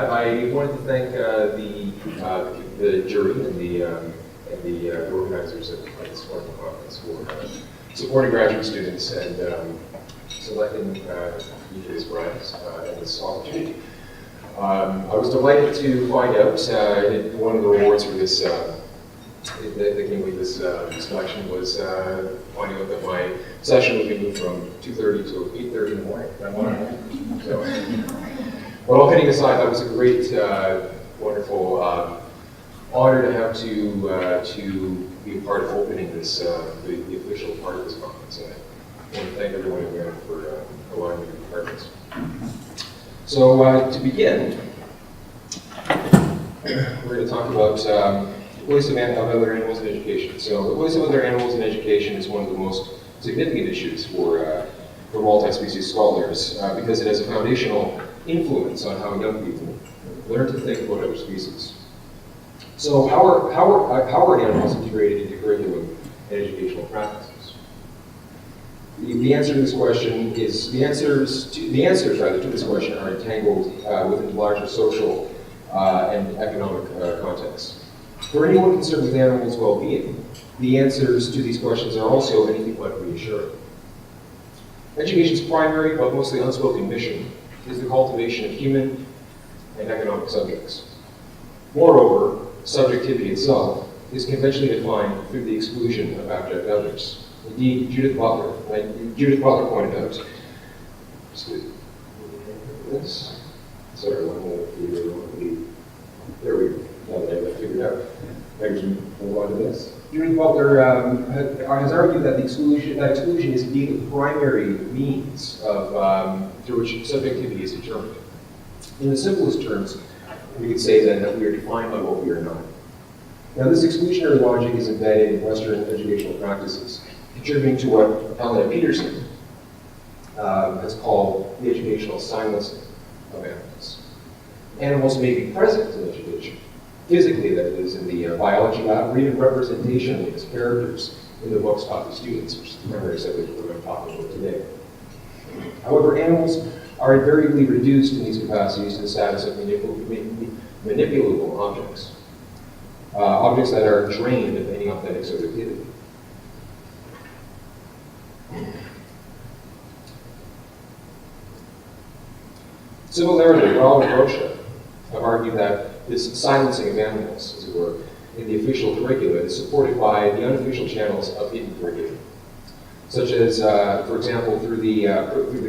I wanted to thank the jury and the organizers of this wonderful conference for supporting graduate students and selecting me for this prize and this opportunity. I was delighted to find out one of the rewards for this that came with this selection was finding out that my session would be moved from 2:30 to 8:30 in the morning. So, but all kidding aside, that was a great, wonderful honor to have to be a part of opening this, the official part of this conference. And I want to thank everyone again for allowing me to be part of this. So to begin, we're going to talk about the place of other animals in education. So the place of other animals in education is one of the most significant issues for multi-species scholars because it has a foundational influence on how young people learn to think about other species. So how are animals integrated into curriculum and educational practices? The answer to this question is the answers to this question are entangled within larger social and economic contexts. For anyone concerned with animals' well-being, the answers to these questions are also anything but reassuring. Education's primary but mostly unspoken mission is the cultivation of human and economic subjects. Moreover, subjectivity itself is conventionally defined through the exclusion of abject others. Indeed, Judith Butler pointed out, sorry, there we go, now that I have that figured out, I can move on to this. Judith Butler has argued that exclusion is indeed the primary means of through which subjectivity is determined. In the simplest terms, we could say then that we are defined by what we are not. Now, this exclusionary logic is embedded in Western educational practices, contributing to what Helena Peterson has called the educational silencing of animals. Animals may be present in education, physically, that is, in the biology lab, or even representationally as characters in the books taught to students, which is the primary subject we're going to talk about today. However, animals are invariably reduced in these capacities to the status of manipulable objects, objects that are drained of any authentic subjectivity. Similarly, Raoul and Rocha have argued that this silencing of animals, as it were, in the official curricula is supported by the unofficial channels of hidden curriculum, such as, for example, through the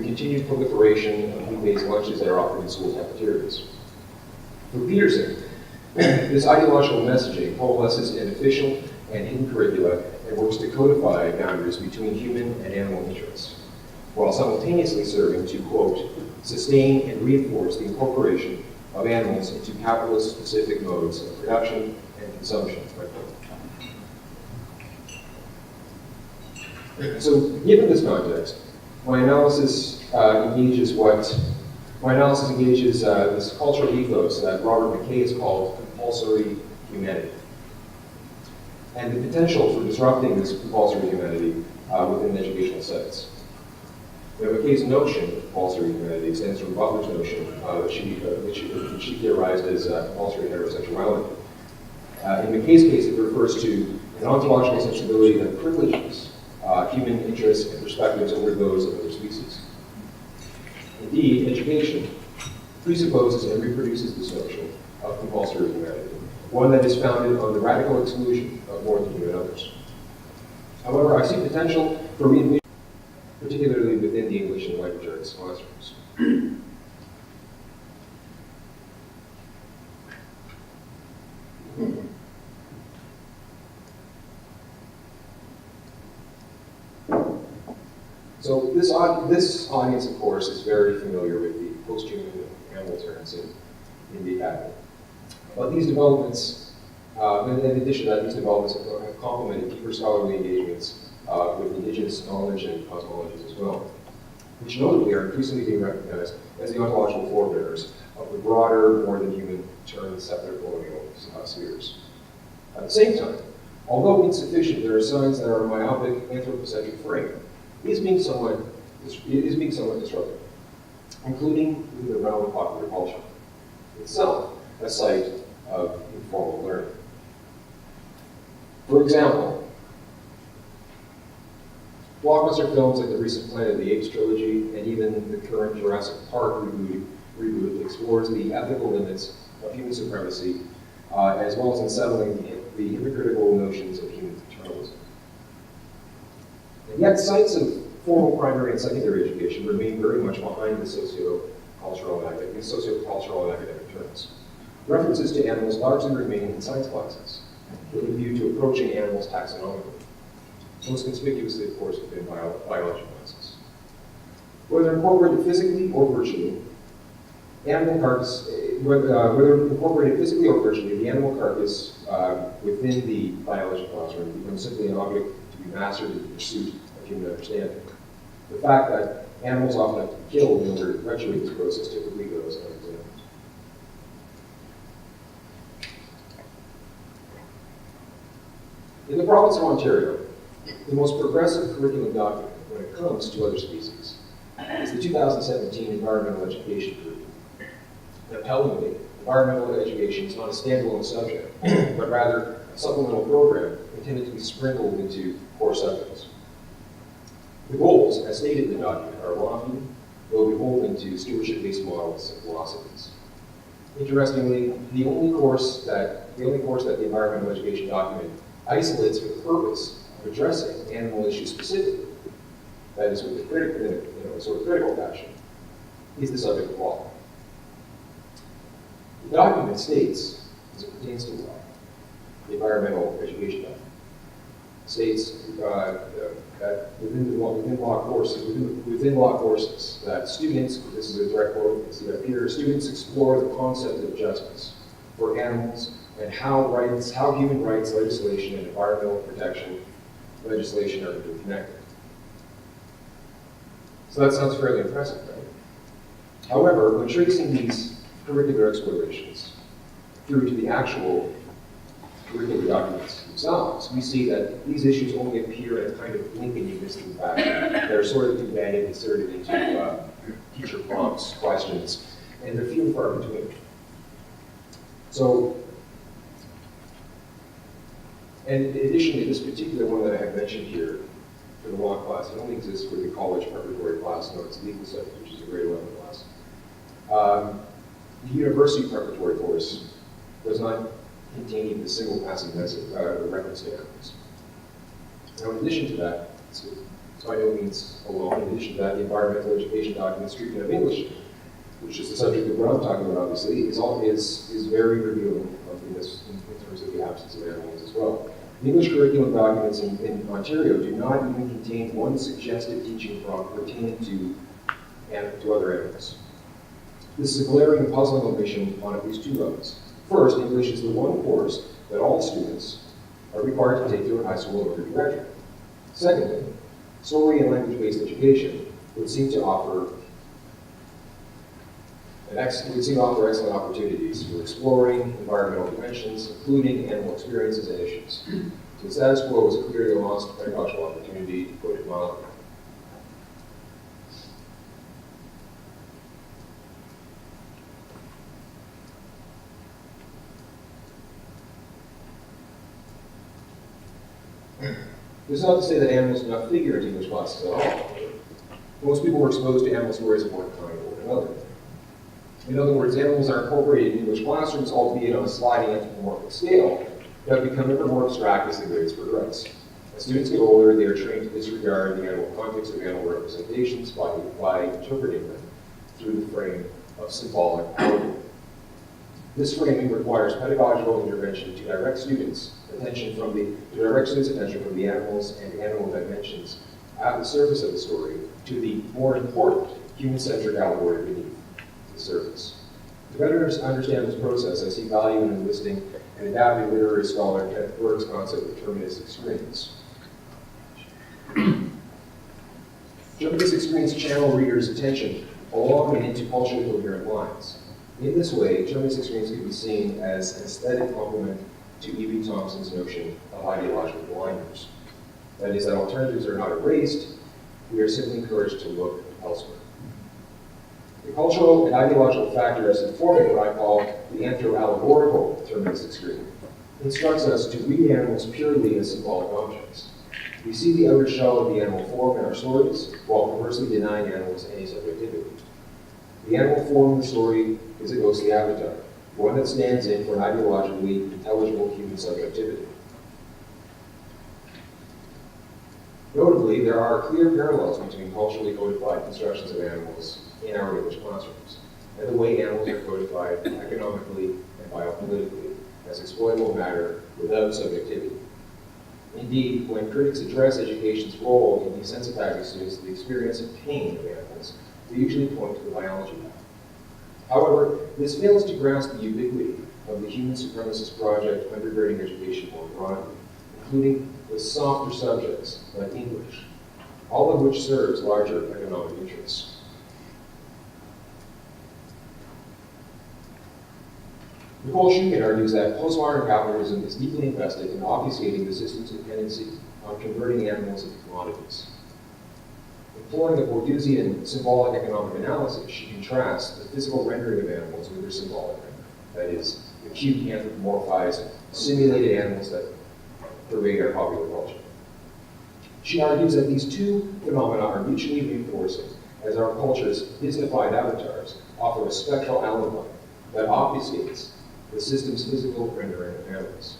continued proliferation of meat-based lunches that are offered in school cafeterias. For Peterson, this ideological messaging coalesces in official and hidden curricula and works to codify boundaries between human and animal interests, while simultaneously serving to, quote, sustain and reinforce the incorporation of animals into capitalist-specific modes of production and consumption. So, given this context, my analysis engages this cultural ethos that Robert McKay has called compulsory humanity, and the potential for disrupting this compulsory humanity within educational settings. Now, McKay's notion of compulsory humanity extends from Butler's notion, which she theorized as compulsory heterosexuality. In McKay's case, it refers to an ontological sensibility that privileges human interests and perspectives over those of other species. Indeed, education presupposes and reproduces this notion of compulsory humanity, one that is founded on the radical exclusion of more than human others. However, I see potential for reinvention, particularly within the English and language arts classrooms. So this audience, of course, is very familiar with the post-human animal terms in the academy. But these developments, in addition to that, these developments have complemented deeper scholarly engagements with indigenous knowledge and cosmologies as well, which notably are increasingly being recognized as the ontological forebearers of the broader, more than human term settler colonial spheres. At the same time, although insufficient, there are signs that our myopic anthropocentric frame is being somewhat disrupted, including within the realm of popular culture. itself a site of informal learning. For example, blockbuster films like the recent Planet of the Apes trilogy and even the current Jurassic Park reboot explores the ethical limits of human supremacy, as well as unsettling the hypocritical notions of human paternalism. And yet, sites of formal primary and secondary education remain very much behind the socio-cultural and academic trends. References to animals largely remain in science classes, with a view to approaching animals taxonomically, most conspicuously, of course, within biology classes. Whether incorporated physically or virtually, whether incorporated physically or virtually, the animal carcass within the biology classroom becomes simply an object to be mastered in the pursuit of human understanding. The fact that animals often have to be killed in order to perpetuate this process typically goes unexamined. In the province of Ontario, the most progressive curriculum document when it comes to other species is the 2017 Environmental Education Curriculum. Compellingly, environmental education is not a standalone subject, but rather a supplemental program intended to be sprinkled into core subjects. The goals, as stated in the document, are lofty, though beholden to stewardship-based models and philosophies. Interestingly, the only course that the environmental education document isolates for the purpose of addressing animal issues specifically, that is with a critical fashion, is the subject of law. The document states, as it pertains to law, the environmental education document, states that within law courses, that students, this is a direct quote, you can see up here, students explore the concept of justice for animals and how human rights legislation and environmental protection legislation are interconnected. So that sounds fairly impressive, right? However, when tracing these curricular explorations through to the actual curricular documents themselves, we see that these issues only appear in a kind of blinking existing fashion. They're sort of embedded, inserted into teacher prompts, questions, and they're few and far between. So, and additionally, this particular one that I have mentioned here for the law class, it only exists for the college preparatory class, no, it's legal studies, which is a grade 11 class. The university preparatory course does not contain even a single passing reference to animals. Now, in addition to that, it's by no means alone. In addition to that, the environmental education document's treatment of English, which is the subject of what I'm talking about, obviously, is very revealing in terms of the absence of animals as well. The English curriculum documents in Ontario do not even contain one suggested teaching prompt pertaining to other animals. This is a glaring and puzzling omission on at least two levels. First, English is the one course that all students are required to take through in high school in order to graduate. Secondly, story and language-based education would seem to offer excellent opportunities for exploring environmental dimensions, including animal experiences and issues. So the status quo is clearly a lost pedagogical opportunity, to put it mildly. This is not to say that animals do not figure into English classes at all. Most people were exposed to animal stories of one kind or another. In other words, animals are incorporated in English classrooms, albeit on a sliding anthropomorphic scale, that become ever more abstract as the grades progress. As students get older, they are trained to disregard the animal context of animal representations by interpreting them through the frame of symbolic output. This framing requires pedagogical intervention to direct students' attention from the animals and animal dimensions at the surface of the story to the more important human-centric allegory beneath the surface. To better understand this process, I see value in enlisting an adaptive literary scholar, Kenneth Burke's concept of deterministic screens. Deterministic screens channel readers' attention along and into culturally coherent lines. In this way, deterministic screens can be seen as an aesthetic complement to E.B. Thompson's notion of ideological blinders. That is, that alternatives are not erased, we are simply encouraged to look elsewhere. The cultural and ideological factors informing what I call the anthro-allegorical deterministic screen instructs us to read animals purely as symbolic objects. We see the outer shell of the animal form in our stories, while perversely denying animals any subjectivity. The animal form in the story is a ghostly avatar, one that stands in for an ideologically intelligible human subjectivity. Notably, there are clear parallels between culturally codified constructions of animals in our English classrooms, and the way animals are codified economically and biopolitically as exploitable matter without subjectivity. Indeed, when critics address education's role in desensitizing students to the experience of pain of animals, they usually point to the biology lab. However, this fails to grasp the ubiquity of the human supremacist project undergirding education more broadly, including with softer subjects like English, all of which serves larger economic interests. Nicole Schumann argues that postmodern capitalism is deeply invested in obfuscating the system's dependency on converting animals into commodities. Employing a Bourdieusian symbolic economic analysis, she contrasts the physical rendering of animals with their symbolic rendering, that is, the cute, anthropomorphized, simulated animals that pervade our popular culture. She argues that these two phenomena are mutually reinforcing, as our culture's Disneyfied avatars offer a spectral alibi that obfuscates the system's physical rendering of animals.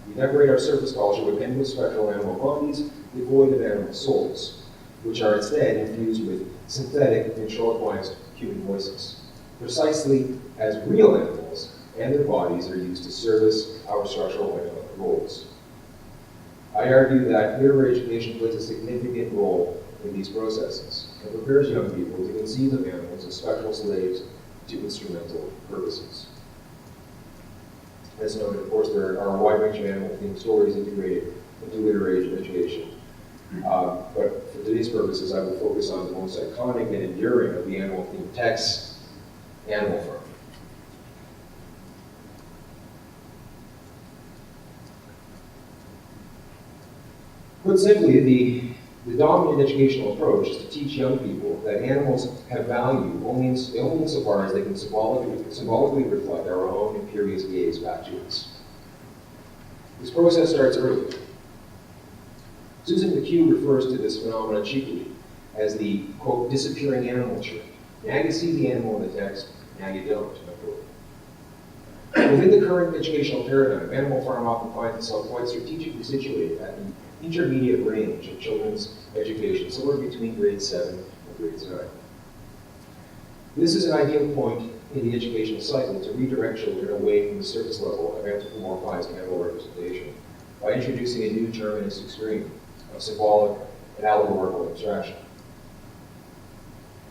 We decorate our surface culture with endless spectral animal bodies devoid of animal souls, which are instead infused with synthetic ventriloquized human voices, precisely as real animals and their bodies are used to service our structural economic roles. I argue that literary education plays a significant role in these processes and prepares young people to conceive of animals as spectral slaves to instrumental purposes. As noted, of course, there are a wide range of animal-themed stories integrated into literary education. But for today's purposes, I will focus on the most iconic and enduring of the animal-themed texts, Animal Farm. Put simply, the dominant educational approach is to teach young people that animals have value only insofar as they can symbolically reflect our own imperious gaze back to us. This process starts early. Susan McHugh refers to this phenomenon cheekily as the, quote, disappearing animal trick. Now you see the animal in the text, now you don't, unquote. Within the current educational paradigm, Animal Farm often finds itself quite strategically situated at the intermediate range of children's education, somewhere between grades 7 and grades 9. This is an ideal point in the educational cycle to redirect children away from the surface level of anthropomorphized animal representation by introducing a new deterministic stream of symbolic and allegorical abstraction.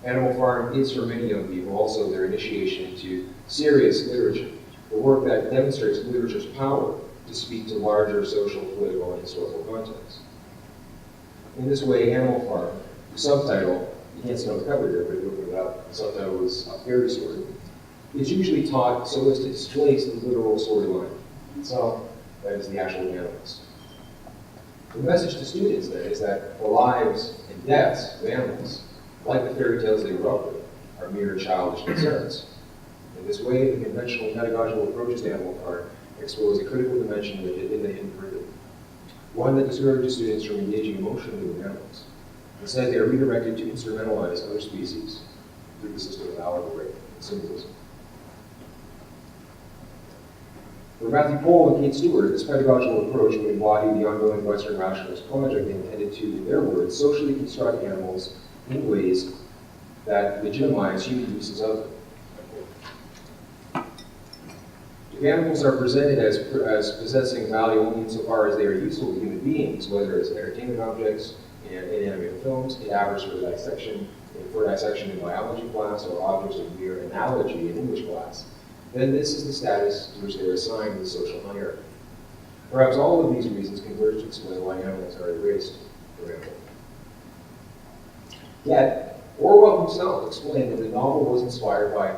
Animal Farm is for many young people also their initiation into serious literature, the work that demonstrates literature's power to speak to larger social, political, and historical contexts. In this way, Animal Farm, the subtitle, you can't see on the cover here, but if you open it up, the subtitle is A Fairy Story, is usually taught so as to displace the literal storyline itself, that is the actual animals. The message to students then is that the lives and deaths of animals, like the fairy tales they grew up with, are mere childish concerns. In this way, the conventional pedagogical approaches to Animal Farm expose a critical dimension in the hidden curriculum, one that discourages students from engaging emotionally with animals. Instead, they are redirected to instrumentalize other species through the system of allegory and symbolism. For Matthew Pohl and Kate Stewart, this pedagogical approach would embody the ongoing Western rationalist project intended to, in their words, socially construct animals in ways that legitimize human uses of them. If animals are presented as possessing value only insofar as they are useful to human beings, whether as entertainment objects in animated films, cadavers for dissection in biology class, or objects of mere analogy in English class, then this is the status to which they are assigned in the social hierarchy. Perhaps all of these reasons converge to explain why animals are erased from animal. Yet, Orwell himself explained that the novel was inspired by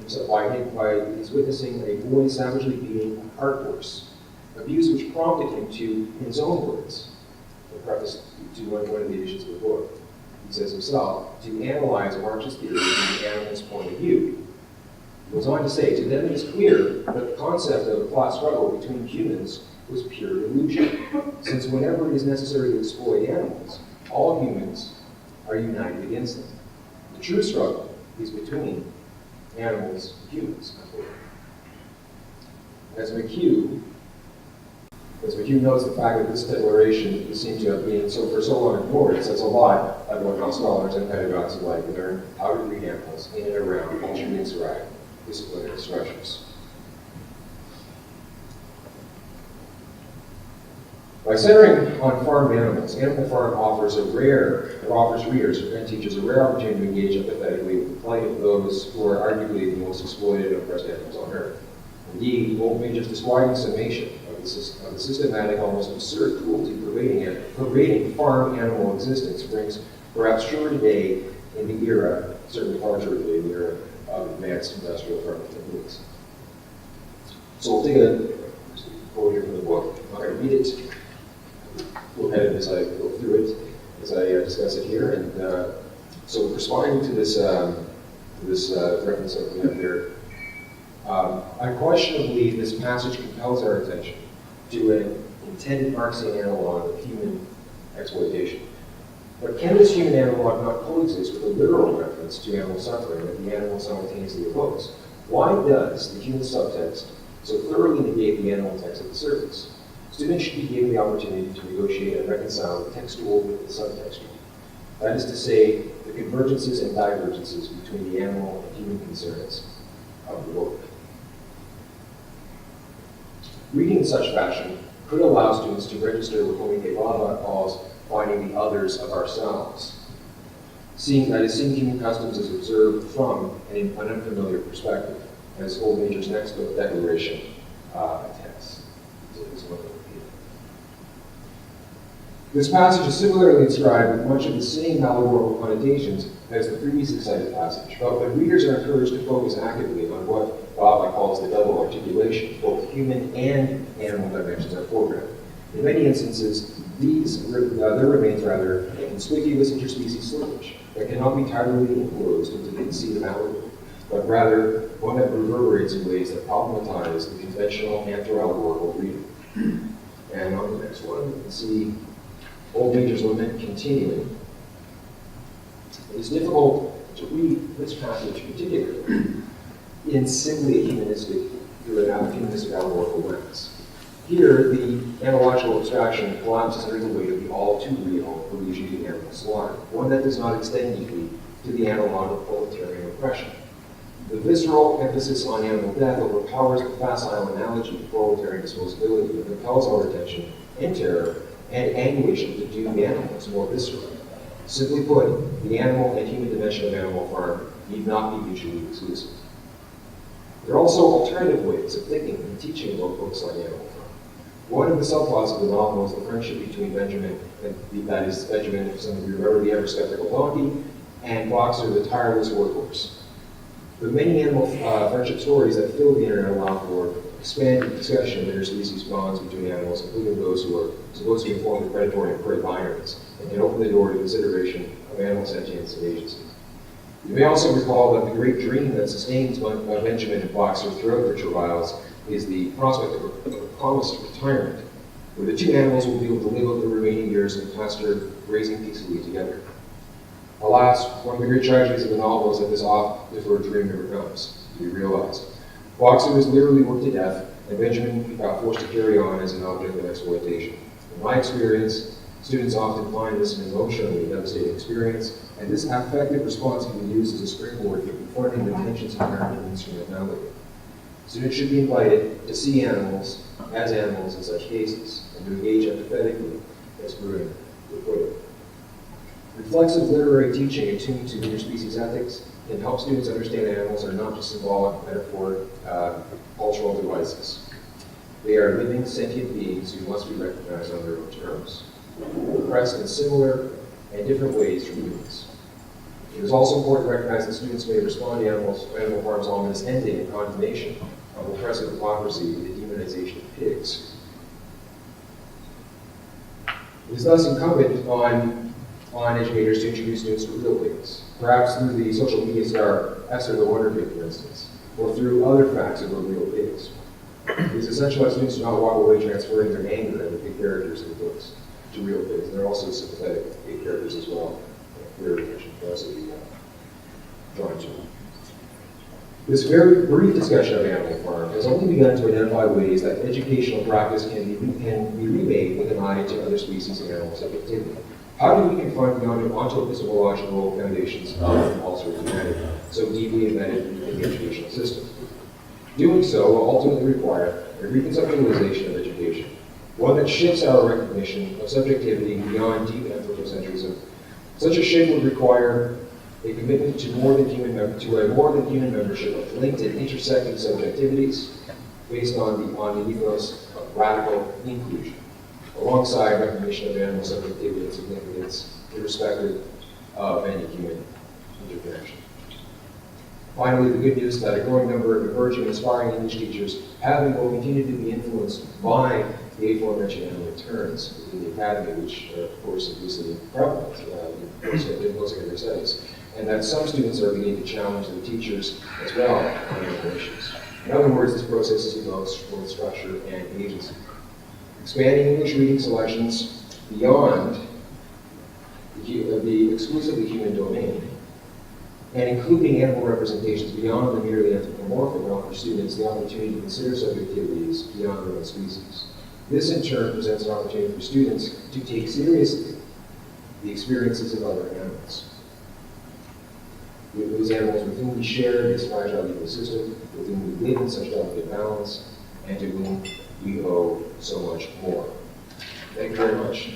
his witnessing a boy savagely beating a cart horse, abuse which prompted him to, in his own words, the preface to one of the editions of the book, he says himself, to analyze a Marxist theory from the animal's point of view. He goes on to say, to them it is clear that the concept of a class struggle between humans was pure illusion, since whenever it is necessary to exploit animals, all humans are united against them. The true struggle is between animals and humans. As McHugh notes the fact that this declaration seems to have been for so long ignored, it says a lot about how scholars and pedagogues alike learn how to read animals in and around culturally inscribed disciplinary structures. By centering on farm animals, Animal Farm offers readers and teachers a rare opportunity to engage empathetically with the plight of those who are arguably the most exploited and oppressed animals on earth. Indeed, Old Major's describing summation of the systematic, almost absurd cruelty pervading farm animal existence brings perhaps truer today in the era, certainly far truer today in the era of advanced industrial farming techniques. So we'll take a quote here from the book. I'm not going to read it. We'll edit as I go through it, as I discuss it here. And so responding to this reference that we have here, unquestionably, this passage compels our attention to an intended Marxian analog of human exploitation. But can this human analog not coexist with a literal reference to animal suffering that the animal simultaneously evokes? Why does the human subtext so thoroughly negate the animal text at the surface? Students should be given the opportunity to negotiate and reconcile the textual with the subtextual. That is to say, the convergences and divergences between the animal and human concerns of the book. Reading in such fashion could allow students to register with what Omike Baba calls finding the others of ourselves, seeing human customs as observed from an unfamiliar perspective, as Old Major's next declaration attests. This passage is similarly inscribed with much of the same allegorical connotations as the previously cited passage, but when readers are encouraged to focus actively on what Baba calls the double articulation, both human and animal dimensions are foregrounded. In many instances, there remains rather a conspicuous interspecies slippage that cannot be entirely enclosed into the conceit of allegory, but rather one that reverberates in ways that problematize the conventional anthro-allegorical reading. And on the next one, you can see Old Major's lament continuing. It is difficult to read this passage particularly in simply a humanistic allegorical lens. Here, the analogical abstraction collapses under the weight of the all-too-real allusion to animal slaughter, one that does not extend deeply to the analog of proletarian oppression. The visceral emphasis on animal death overpowers the facile analogy of proletarian disposability and compels our attention and terror and anguish to do the animals more viscerally. Simply put, the animal and human dimension of Animal Farm need not be mutually exclusive. There are also alternative ways of thinking and teaching about books on Animal Farm. One of the subplots of the novel is the friendship between Benjamin, that is Benjamin, if some of you remember, the ever-skeptical donkey, and Boxer, the tireless workhorse. The many animal friendship stories that fill the internet allow for expanded discussion of interspecies bonds between animals, including those who are supposed to inform the predatory and prey binaries, and can open the door to consideration of animal sentience and agency. You may also recall that the great dream that sustains Benjamin and Boxer throughout their travails is the prospect of a promised retirement, where the two animals will be able to live out the remaining years in pasture, grazing peacefully together. Alas, one of the great tragedies of the novel is that this oft-deferred dream never comes to be realized. Boxer was literally worked to death, and Benjamin got forced to carry on as an object of exploitation. In my experience, students often find this an emotionally devastating experience, and this affective response can be used as a springboard for confronting the tensions inherent in instrumentality. Students should be invited to see animals as animals in such cases, and to engage empathetically, as Gruen would put it. Reflexive literary teaching attuned to interspecies ethics can help students understand that animals are not just symbolic, metaphoric, cultural devices. They are living, sentient beings who must be recognized on their own terms, oppressed in similar and different ways from humans. It is also important to recognize that students may respond to Animal Farm's ominous ending and condemnation of oppressive hypocrisy with the demonization of pigs. It is thus incumbent on on educators to introduce students to real pigs, perhaps through the social media star Esther the Wonder Pig, for instance, or through other facts about real pigs. It is essential that students do not walk away transferring their anger at the pig characters in the books to real pigs. They're also sympathetic pig characters as well. Their attention can also be drawn to. This very brief discussion of Animal Farm has only begun to identify ways that educational practice can be remade with an eye to other species and animal subjectivity. How do we confront the ontological foundations of compulsory humanity so deeply embedded in the educational system? Doing so will ultimately require a reconceptualization of education, one that shifts our recognition of subjectivity beyond deep anthropocentrism. Such a shift would require a commitment to a more than human membership of linked and intersecting subjectivities based on the ethos of radical inclusion, alongside recognition of animal subjectivity and significance, irrespective of any human interconnection. Finally, the good news is that a growing number of emerging and aspiring English teachers have and will continue to be influenced by the aforementioned animal turns within the academy, which are, of course, increasingly prevalent in most of their studies, and that some students are beginning to challenge their teachers as well on animal issues. In other words, this process is about both structure and agency. Expanding English reading selections beyond the exclusively human domain, and including animal representations beyond the merely anthropomorphic will offer students the opportunity to consider subjectivities beyond their own species. This, in turn, presents an opportunity for students to take seriously the experiences of other animals. Those animals with whom we share this fragile ecosystem, with whom we live in such delicate balance, and to whom we owe so much more. Thank you very much.